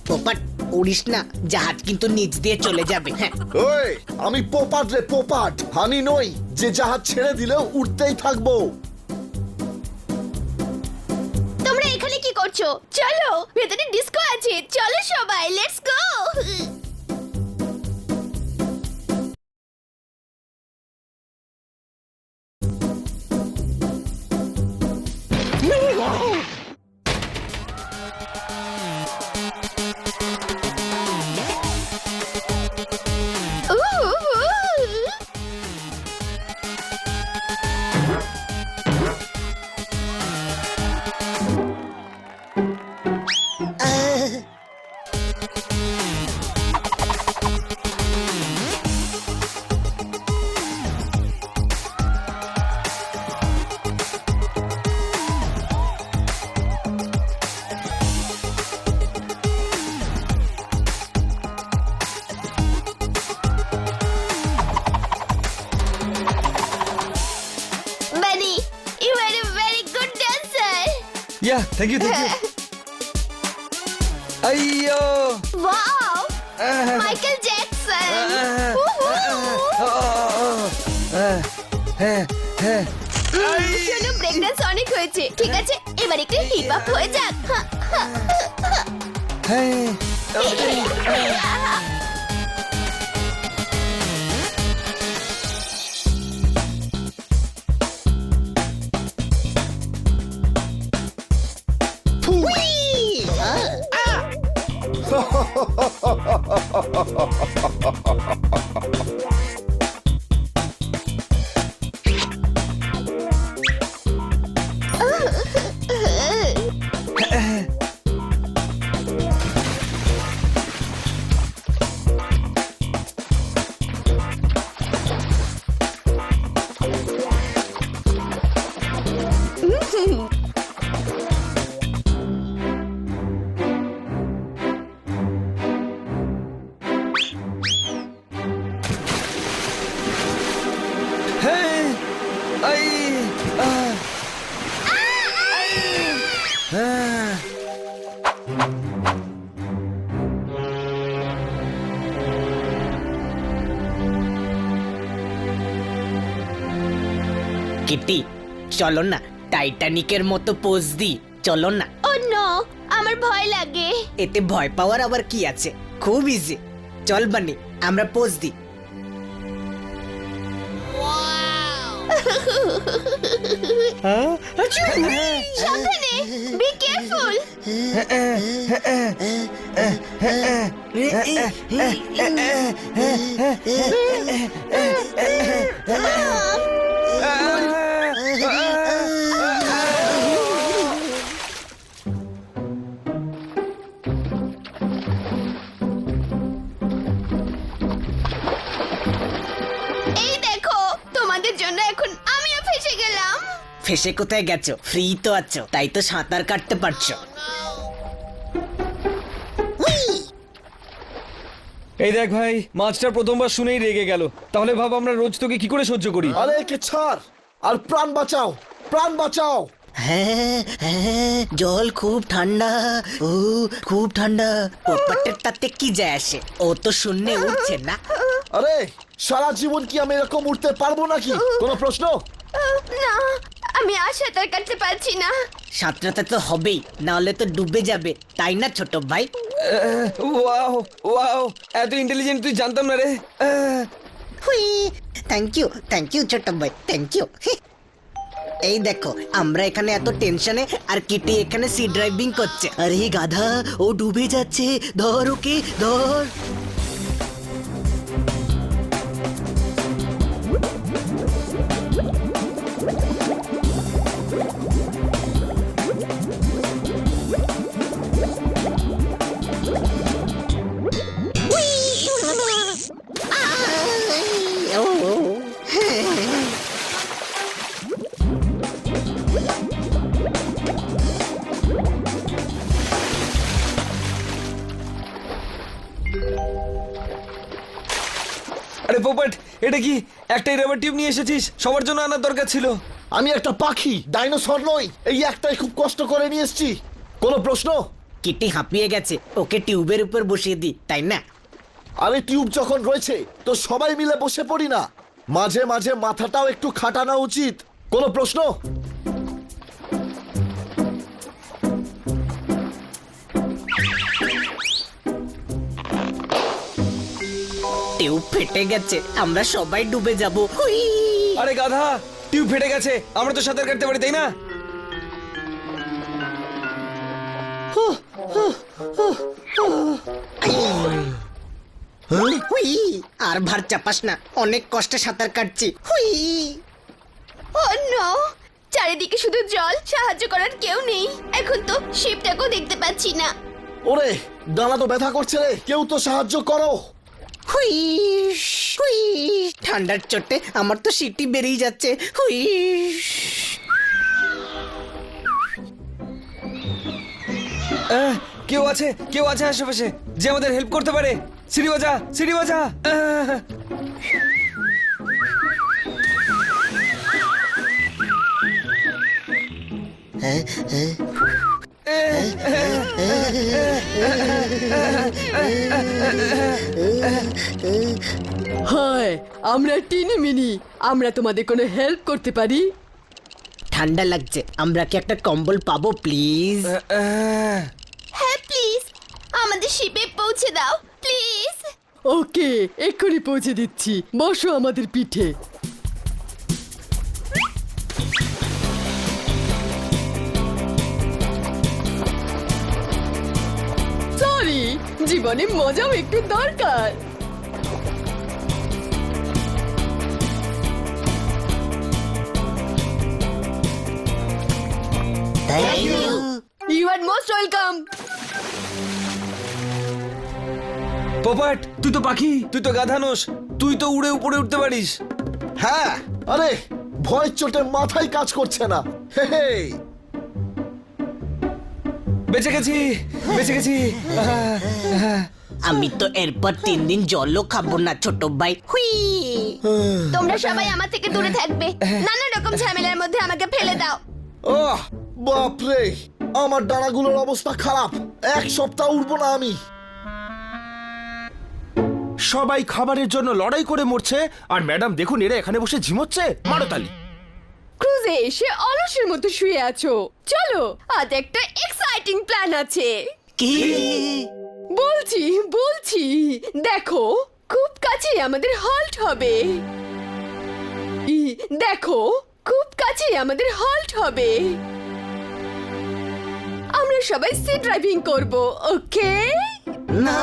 পোপাট উড়িস না, জাহাজ কিন্তু নিচ দিয়ে চলে যাবে। হ্যাঁ ওই আমি পোপাট রে, পোপাট, হানি নই যে জাহাজ ছেড়ে দিলেও উঠতেই থাকবো। তোমরা এখানে কি করছো? চলো, ভেতরে ডিস্কো আছে, চলো সবাই, let's go. Benny, you are a very good dancer. Yeah, thank you. Ayyo! Wow, Michael Jackson. চলো, ব্রেক ডান্স অনেক হয়েছে, ঠিক আছে, এবার একটু হিপ হপ হয়ে যাক। কিটি, চলো না, টাইটানিকের মতো পোজ দি, চলো না। ও নো, আমার ভয় লাগে। এতে ভয় পাওয়ার আবার কি আছে, খুব ইজি। চল বানি, আমরা পোজ দি। সাবধানে, বি কেয়ারফুল। এই দেখো, তোমাদের জন্য এখন আমিও ফেসে গেলাম। ফেসে কোথায় গেছো? ফ্রি তো আছো, তাই তো সাঁতার কাটতে পারছো। এই দেখ ভাই, মাছটা প্রথমবার শুনেই রেগে গেল। তাহলে ভাব আমরা রোজ তোকে কি করে সহ্য করি। আরে একে ছাড়, আর প্রাণ বাঁচাও, প্রাণ বাঁচাও। হ্যাঁ হ্যাঁ, জল খুব ঠান্ডা, ও খুব ঠান্ডা। পোপাটের তাতে কি যায় আসে, ও তো শূন্যে উঠছে না। আরে সারা জীবন কি আমি এরকম উঠতে পারবো নাকি? কোনো প্রশ্ন? না, আমি আর সাঁতার কাটতে পারছি না। সাঁতরাতে তো হবেই, না হলে তো ডুবে যাবে, তাই না ছোট ভাই? ওয়াও ওয়াও, এত ইন্টেলিজেন্ট তুই জানতাম না রে। হুই, থ্যাংক ইউ ছোট ভাই, থ্যাংক ইউ। এই দেখো, আমরা এখানে এত টেনশনে, আর কিটি এখানে সি ড্রাইভিং করছে। আরে গাধা, ও ডুবে যাচ্ছে, ধর ওকে, ধর। আরে পোপট, এটা কি একটাই রাবার টিউব নিয়ে এসেছিস? সবার জন্য আনার দরকার ছিল। আমি একটা পাখি, ডাইনোসর নই। এই একটাই খুব কষ্ট করে নিয়ে এসেছি। কোনো প্রশ্ন? কিটি হাঁপিয়ে গেছে, ওকে টিউবের উপর বসিয়ে দিই, তাই না? আরে টিউব যখন রয়েছে তো সবাই মিলে বসে পড়ি না, মাঝে মাঝে মাথাটাও একটু খাটানো উচিত। কোনো প্রশ্ন? টিউব ফেটে গেছে, আমরা সবাই ডুবে যাব। হুই! আরে গাধা, টিউব ফেটে গেছে, আমরা তো সাঁতার কাটতে পারি, তাই না? হুই! আর ভার চাপাস না, অনেক কষ্টে সাঁতার কাটছি। হুই! ও নো, চারিদিকে শুধু জল, সাহায্য করার কেউ নেই। এখন তো শিপটাকেও দেখতে পাচ্ছি না। ওরে ডানা তো ব্যথা করছে রে, কেউ তো সাহায্য করো। হুই! হুই! ঠান্ডার চোটে আমার তো সিটি বেরিয়ে যাচ্ছে। হুই! কেউ আছে আশেপাশে যে আমাদের হেল্প করতে পারে? সিঁড়ি বাজা, সিঁড়ি বাজা। হায়, আমরা টিনি মিনি, আমরা তোমাদের কোনো হেল্প করতে পারি? ঠান্ডা লাগছে, আমরা কি একটা কম্বল পাবো প্লিজ? হ্যাঁ প্লিজ, আমাদের শিপে পৌঁছে দাও প্লিজ। ওকে, এক্ষুনি পৌঁছে দিচ্ছি, বসো আমাদের পিঠে। সরি, জীবনে মজাও একটু দরকার। You are most welcome. Popat, তুই তো পাখি, তুই তো গাধা নোস, তুই তো উড়ে উপরে উঠতে পারিস। হ্যাঁ, আরে ভয় চোটে মাথায় কাজ করছে না। হে হে, বেঁচে গেছি, বেঁচে গেছি। আমি তো এরপর 3 দিন জলও খাবো না ছোট ভাই। হুই! তোমরা সবাই আমার থেকে দূরে থাকবে, নানা রকম ঝামেলার মধ্যে আমাকে ফেলে দাও। আহ বাপরে, আমার ডানাগুলোর অবস্থা খারাপ, 1 সপ্তাহ উঠবো না আমি। সবাই খাবারের জন্য লড়াই করে মরছে, আর ম্যাডাম দেখুন এরা এখানে বসে ঝিমোচ্ছে। মারো তালি। ক্রুজে এসে অলসের মতো শুয়ে আছো, চলো আজ একটা এক্সাইটিং প্ল্যান আছে। কি? বলছি বলছি, দেখো খুব কাছে আমাদের হল্ট হবে। দেখো খুব কাছে আমাদের হল্ট হবে। আমরা সবাই সি ড্রাইভিং করব, ওকে? না!